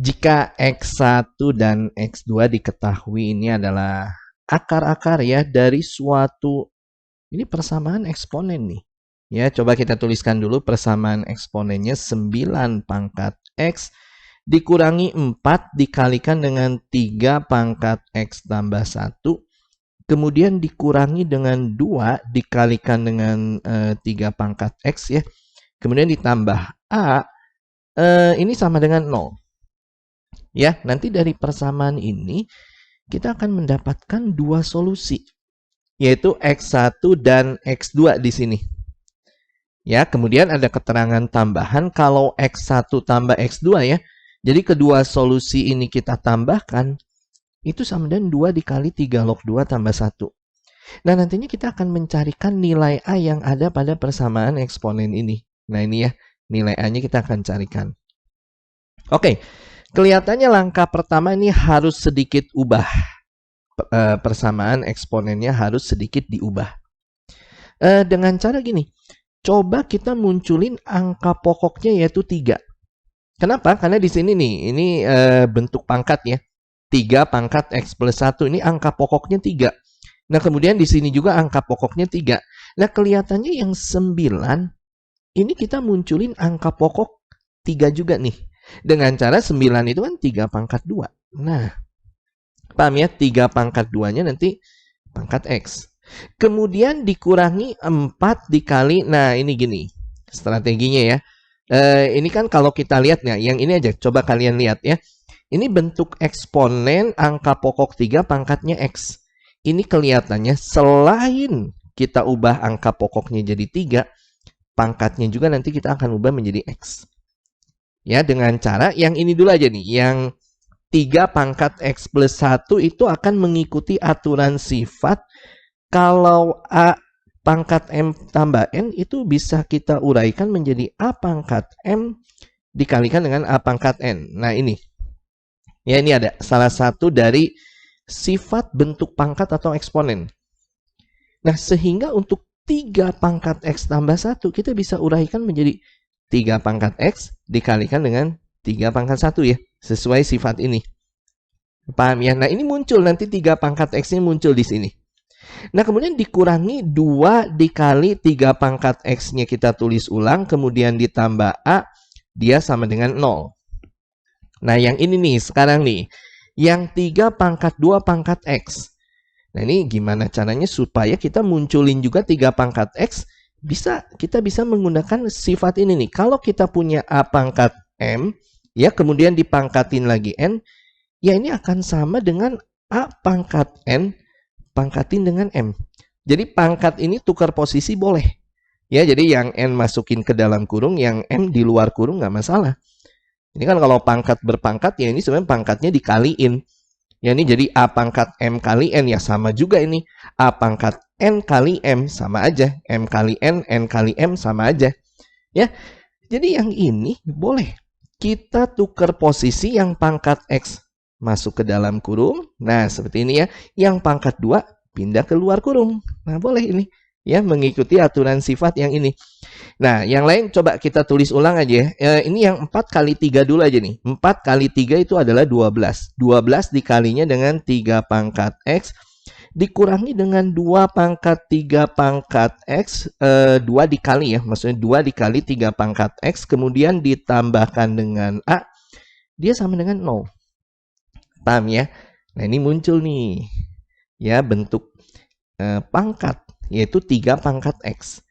Jika X1 dan X2 diketahui ini adalah akar-akar ya dari suatu, ini persamaan eksponen nih. Ya, coba kita tuliskan dulu persamaan eksponennya 9 pangkat X dikurangi 4 dikalikan dengan 3 pangkat X tambah 1. Kemudian dikurangi dengan 2 dikalikan dengan 3 pangkat X ya. Kemudian ditambah A, ini sama dengan 0. Ya, nanti dari persamaan ini kita akan mendapatkan dua solusi, yaitu X1 dan X2 di sini. Ya, kemudian ada keterangan tambahan kalau X1 tambah X2 ya. Jadi kedua solusi ini kita tambahkan, itu sama dengan 2 dikali 3 log 2 tambah 1. Nah, nantinya kita akan mencarikan nilai A yang ada pada persamaan eksponen ini. Nah, ini ya, nilai A-nya kita akan carikan. Oke. Kelihatannya langkah pertama ini harus sedikit ubah. Persamaan eksponennya harus sedikit diubah. Dengan cara gini, coba kita munculin angka pokoknya yaitu 3. Kenapa? Karena di sini nih, ini bentuk pangkat ya. 3 pangkat X plus 1, ini angka pokoknya 3. Nah, kemudian di sini juga angka pokoknya 3. Nah, kelihatannya yang 9, ini kita munculin angka pokok 3 juga nih. Dengan cara 9 itu kan 3 pangkat 2. Nah, paham ya? 3 pangkat 2-nya nanti pangkat X. Kemudian dikurangi 4 dikali, nah ini gini strateginya ya. Ini kan kalau kita lihat ya, yang ini aja, coba kalian lihat ya. Ini bentuk eksponen angka pokok 3 pangkatnya X. Ini kelihatannya selain kita ubah angka pokoknya jadi 3, pangkatnya juga nanti kita akan ubah menjadi X. Ya, dengan cara yang ini dulu aja nih. Yang 3 pangkat X plus 1 itu akan mengikuti aturan sifat. Kalau A pangkat M tambah N itu bisa kita uraikan menjadi A pangkat M dikalikan dengan A pangkat N. Nah, ini. Ya, ini ada salah satu dari sifat bentuk pangkat atau eksponen. Nah, sehingga untuk 3 pangkat X tambah 1 kita bisa uraikan menjadi 3 pangkat X dikalikan dengan 3 pangkat 1 ya. Sesuai sifat ini. Paham ya? Nah, ini muncul nanti 3 pangkat X-nya muncul di sini. Nah, kemudian dikurangi 2 dikali 3 pangkat X-nya kita tulis ulang. Kemudian ditambah A, dia sama dengan 0. Nah, yang ini nih, sekarang nih. Yang 3 pangkat 2 pangkat X. Nah, ini gimana caranya supaya kita munculin juga 3 pangkat X. Kita bisa menggunakan sifat ini nih. Kalau kita punya A pangkat M, ya kemudian dipangkatin lagi N, ya ini akan sama dengan A pangkat N pangkatin dengan M. Jadi pangkat ini tukar posisi boleh. Ya, jadi yang N masukin ke dalam kurung, yang M di luar kurung nggak masalah. Ini kan kalau pangkat berpangkat, ya ini sebenarnya pangkatnya dikaliin. Ya, ini jadi A pangkat M kali N, ya sama juga ini. A pangkat N kali M sama aja. M kali N kali M sama aja. Ya, jadi yang ini boleh. Kita tukar posisi yang pangkat X masuk ke dalam kurung. Nah, seperti ini ya. Yang pangkat 2 pindah ke luar kurung. Nah, boleh ini. Ya, mengikuti aturan sifat yang ini. Nah, yang lain coba kita tulis ulang aja. Ini yang 4 kali 3 dulu aja nih. 4 kali 3 itu adalah 12. 12 dikalinya dengan 3 pangkat X. Dikurangi dengan 2 pangkat 3 pangkat X. 2 dikali ya. Maksudnya 2 dikali 3 pangkat X. Kemudian ditambahkan dengan A. Dia sama dengan 0. Paham ya? Nah, ini muncul nih. Ya, bentuk pangkat. Yaitu 3 pangkat X.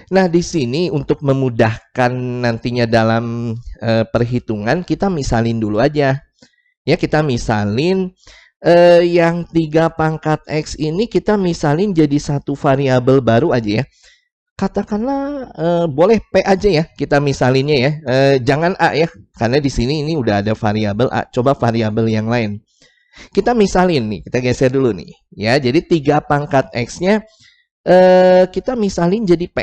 Nah, di sini untuk memudahkan nantinya dalam perhitungan, kita misalin dulu aja. Ya, kita misalin yang 3 pangkat X ini kita misalin jadi satu variabel baru aja ya. Katakanlah boleh P aja ya, kita misalinnya ya. Jangan A ya, karena di sini ini udah ada variabel A. Coba variabel yang lain. Kita misalin nih, kita geser dulu nih. Ya, jadi 3 pangkat X-nya kita misalin jadi P.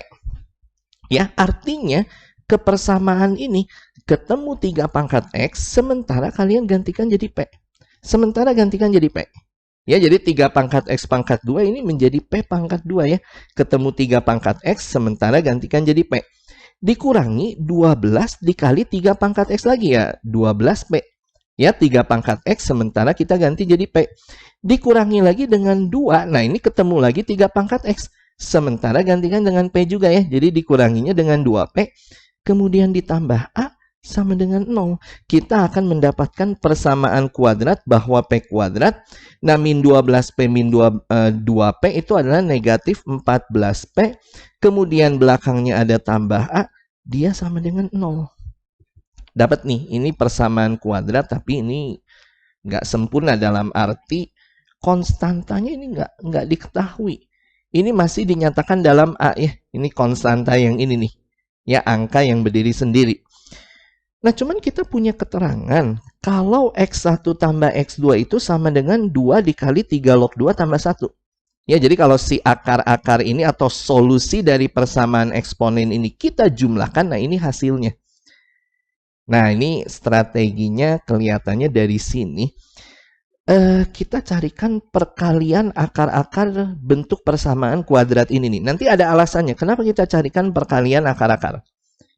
Ya, artinya kepersamaan ini ketemu 3 pangkat X, sementara kalian gantikan jadi P. Sementara gantikan jadi P. Ya, jadi 3 pangkat X pangkat 2 ini menjadi P pangkat 2 ya. Ketemu 3 pangkat X, sementara gantikan jadi P. Dikurangi 12 dikali 3 pangkat X lagi ya, 12P. Ya, 3 pangkat X sementara kita ganti jadi P. Dikurangi lagi dengan 2. Nah, ini ketemu lagi 3 pangkat X. Sementara gantikan dengan P juga ya. Jadi dikuranginya dengan 2P. Kemudian ditambah A sama dengan 0. Kita akan mendapatkan persamaan kuadrat bahwa P kuadrat. Nah, min 12P min 2P itu adalah negatif 14P. Kemudian belakangnya ada tambah A. Dia sama dengan 0. Dapat nih, ini persamaan kuadrat, tapi ini nggak sempurna dalam arti konstantanya ini nggak diketahui. Ini masih dinyatakan dalam A ya. Ini konstanta yang ini nih. Ya, angka yang berdiri sendiri. Nah, cuman kita punya keterangan kalau X1 tambah X2 itu sama dengan 2 dikali 3 log 2 tambah 1. Ya, jadi kalau si akar-akar ini atau solusi dari persamaan eksponen ini kita jumlahkan, nah ini hasilnya. Nah, ini strateginya kelihatannya dari sini. Kita carikan perkalian akar-akar bentuk persamaan kuadrat ini nih. Nanti ada alasannya. Kenapa kita carikan perkalian akar-akar?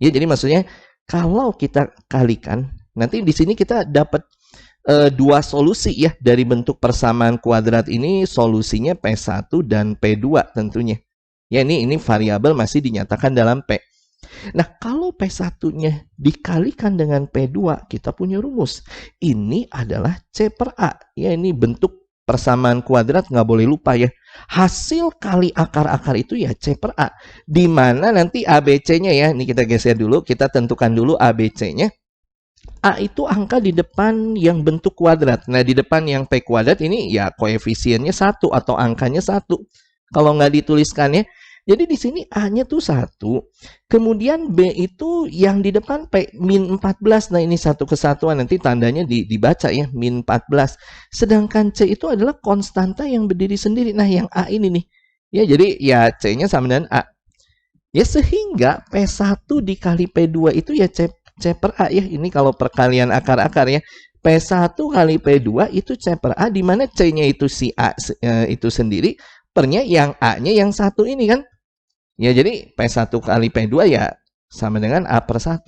Ya, jadi maksudnya kalau kita kalikan, nanti di sini kita dapat 2 solusi ya dari bentuk persamaan kuadrat ini. Solusinya P1 dan P2 tentunya. Ya, ini variabel masih dinyatakan dalam P. Nah, kalau P1-nya dikalikan dengan P2, kita punya rumus. Ini adalah C per A. Ya, ini bentuk persamaan kuadrat, nggak boleh lupa ya. Hasil kali akar-akar itu ya C per A. Di mana nanti ABC-nya ya, ini kita geser dulu, kita tentukan dulu ABC-nya. A itu angka di depan yang bentuk kuadrat. Nah, di depan yang P kuadrat ini ya koefisiennya 1 atau angkanya 1. Kalau nggak dituliskan ya. Jadi di sini A-nya tuh 1, kemudian B itu yang di depan P, min 14. Nah, ini satu kesatuan, nanti tandanya dibaca ya, min 14. Sedangkan C itu adalah konstanta yang berdiri sendiri. Nah, yang A ini nih. Ya, jadi ya C-nya sama dengan A. Ya, sehingga P1 dikali P2 itu ya C per A ya. Ini kalau perkalian akar-akar ya. P1 kali P2 itu C per A, di mana C-nya itu si A itu sendiri, pernya yang A-nya yang 1 ini kan. Ya, jadi P1 kali P2 ya sama dengan A per 1.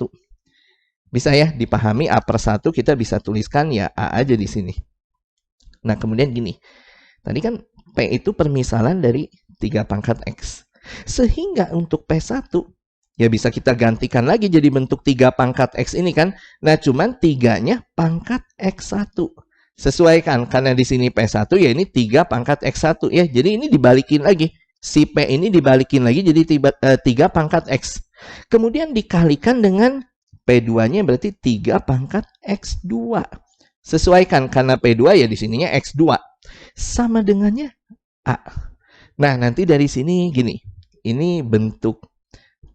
Bisa ya dipahami, A per 1 kita bisa tuliskan ya A aja di sini. Nah, kemudian gini. Tadi kan P itu permisalan dari 3 pangkat X. Sehingga untuk P1 ya bisa kita gantikan lagi jadi bentuk 3 pangkat X ini kan. Nah, cuman 3-nya pangkat X1. Sesuaikan, karena di sini P1 ya ini 3 pangkat X1 ya. Jadi ini dibalikin lagi. Si P ini dibalikin lagi jadi 3 pangkat X. Kemudian dikalikan dengan P2-nya berarti 3 pangkat X2. Sesuaikan, karena P2 ya di sininya X2. Sama dengannya A. Nah, nanti dari sini gini. Ini bentuk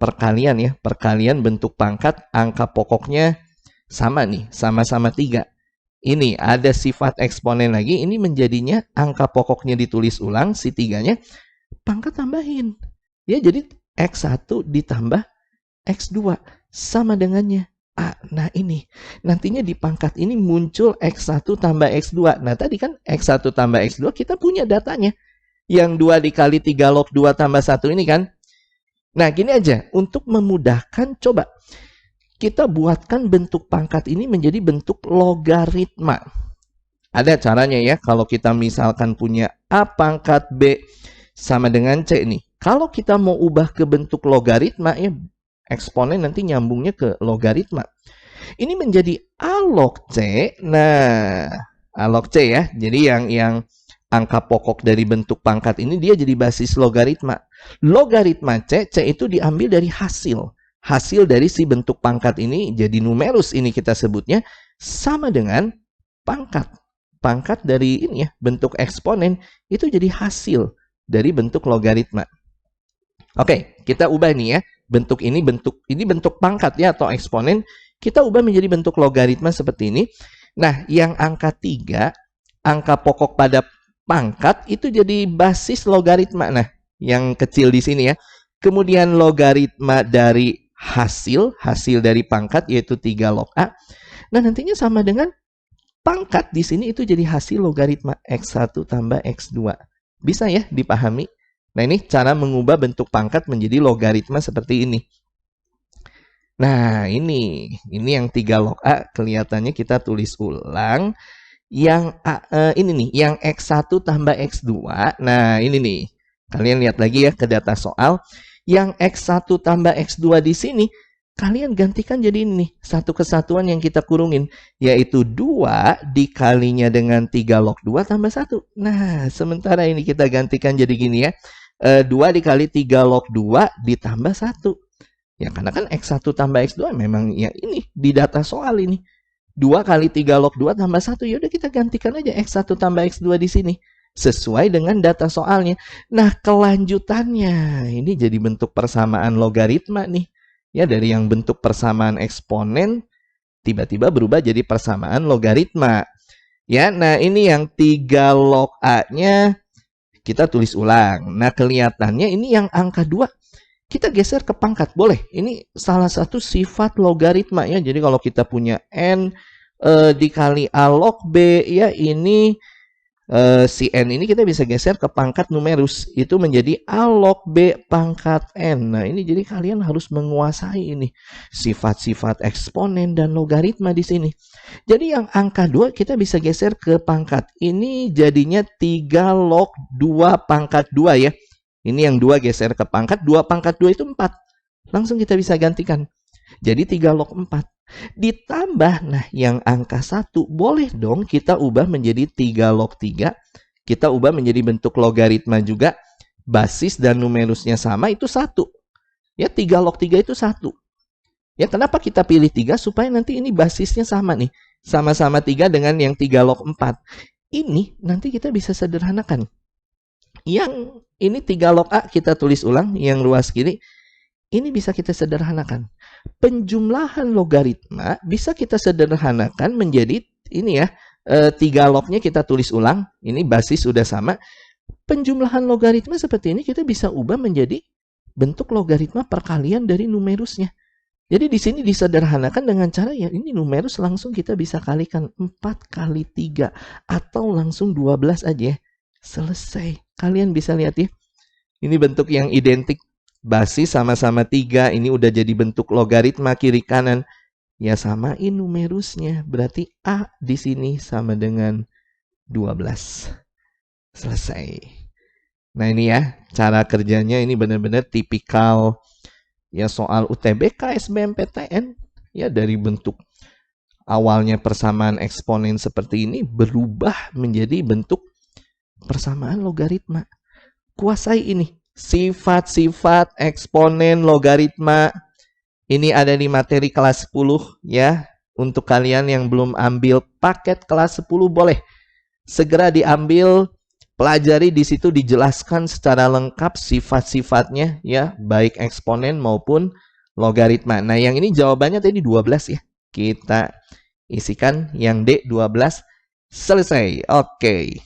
perkalian ya. Perkalian bentuk pangkat, angka pokoknya sama nih. Sama-sama 3. Ini ada sifat eksponen lagi. Ini menjadinya angka pokoknya ditulis ulang. Si 3-nya pangkat tambahin. Ya, jadi X1 ditambah X2 sama dengannya A. Nah, ini nantinya di pangkat ini muncul X1 tambah X2. Nah, tadi kan X1 tambah X2 kita punya datanya. Yang 2 dikali 3 log 2 tambah 1 ini kan. Nah, gini aja. Untuk memudahkan, coba kita buatkan bentuk pangkat ini menjadi bentuk logaritma. Ada caranya ya. Kalau kita misalkan punya A pangkat B sama dengan C nih. Kalau kita mau ubah ke bentuk logaritma ya, eksponen nanti nyambungnya ke logaritma. Ini menjadi A log C. Nah, A log C ya. Jadi yang angka pokok dari bentuk pangkat ini dia jadi basis logaritma. Logaritma C itu diambil dari hasil. Hasil dari si bentuk pangkat ini jadi numerus ini kita sebutnya sama dengan pangkat. Pangkat dari ini ya, bentuk eksponen itu jadi hasil dari bentuk logaritma. Oke, kita ubah nih ya. Bentuk ini bentuk pangkat ya atau eksponen. Kita ubah menjadi bentuk logaritma seperti ini. Nah, yang angka 3, angka pokok pada pangkat itu jadi basis logaritma. Nah, yang kecil di sini ya. Kemudian logaritma dari hasil dari pangkat yaitu 3 log A. Nah, nantinya sama dengan pangkat di sini itu jadi hasil logaritma X1 tambah X2. Bisa ya dipahami? Nah, ini cara mengubah bentuk pangkat menjadi logaritma seperti ini. Nah, ini yang 3 log A kelihatannya kita tulis ulang. Yang ini nih, yang X1 tambah X2. Nah, ini nih. Kalian lihat lagi ya ke data soal. Yang X1 tambah X2 di sini, kalian gantikan jadi ini nih, satu kesatuan yang kita kurungin, yaitu 2 dikalinya dengan 3 log 2 tambah 1. Nah, sementara ini kita gantikan jadi gini ya. 2 dikali 3 log 2 ditambah 1. Ya, karena kan X1 tambah X2 memang ya ini di data soal ini. 2 kali 3 log 2 tambah 1. Ya udah kita gantikan aja X1 tambah X2 di sini. Sesuai dengan data soalnya. Nah, kelanjutannya. Ini jadi bentuk persamaan logaritma nih. Ya, dari yang bentuk persamaan eksponen, tiba-tiba berubah jadi persamaan logaritma. Ya, nah ini yang 3 log A-nya kita tulis ulang. Nah, kelihatannya ini yang angka 2. Kita geser ke pangkat, boleh. Ini salah satu sifat logaritma ya. Jadi kalau kita punya N dikali A log B, ya ini si N ini kita bisa geser ke pangkat numerus. Itu menjadi A log B pangkat N. Nah, ini jadi kalian harus menguasai ini sifat-sifat eksponen dan logaritma di sini. Jadi yang angka 2 kita bisa geser ke pangkat. Ini jadinya 3 log 2 pangkat 2 ya. Ini yang 2 geser ke pangkat, 2 pangkat 2 itu 4. Langsung kita bisa gantikan. Jadi 3 log 4. Ditambah, nah yang angka 1, boleh dong kita ubah menjadi 3 log 3. Kita ubah menjadi bentuk logaritma juga. Basis dan numerusnya sama, itu 1. Ya, 3 log 3 itu 1. Ya, kenapa kita pilih 3? Supaya nanti ini basisnya sama nih. Sama-sama 3 dengan yang 3 log 4. Ini nanti kita bisa sederhanakan. Yang ini 3 log A kita tulis ulang, yang ruas kiri. Ini bisa kita sederhanakan. Penjumlahan logaritma bisa kita sederhanakan menjadi ini ya. 3 lognya kita tulis ulang. Ini basis sudah sama. Penjumlahan logaritma seperti ini kita bisa ubah menjadi bentuk logaritma perkalian dari numerusnya. Jadi di sini disederhanakan dengan cara ya ini numerus langsung kita bisa kalikan 4 kali 3 atau langsung 12 aja. Selesai. Kalian bisa lihat ya. Ini bentuk yang identik. Basis sama-sama 3. Ini udah jadi bentuk logaritma kiri kanan. Ya samain numerusnya. Berarti A di sini sama dengan 12. Selesai. Nah ini ya. Cara kerjanya ini benar-benar tipikal ya soal UTBK, SBMPTN. Ya dari bentuk awalnya persamaan eksponen seperti ini berubah menjadi bentuk persamaan logaritma. Kuasai ini. Sifat-sifat eksponen logaritma. Ini ada di materi kelas 10 ya. Untuk kalian yang belum ambil paket kelas 10 boleh segera diambil, pelajari di situ dijelaskan secara lengkap sifat-sifatnya ya, baik eksponen maupun logaritma. Nah, yang ini jawabannya tadi 12 ya. Kita isikan yang D 12. Selesai. Oke.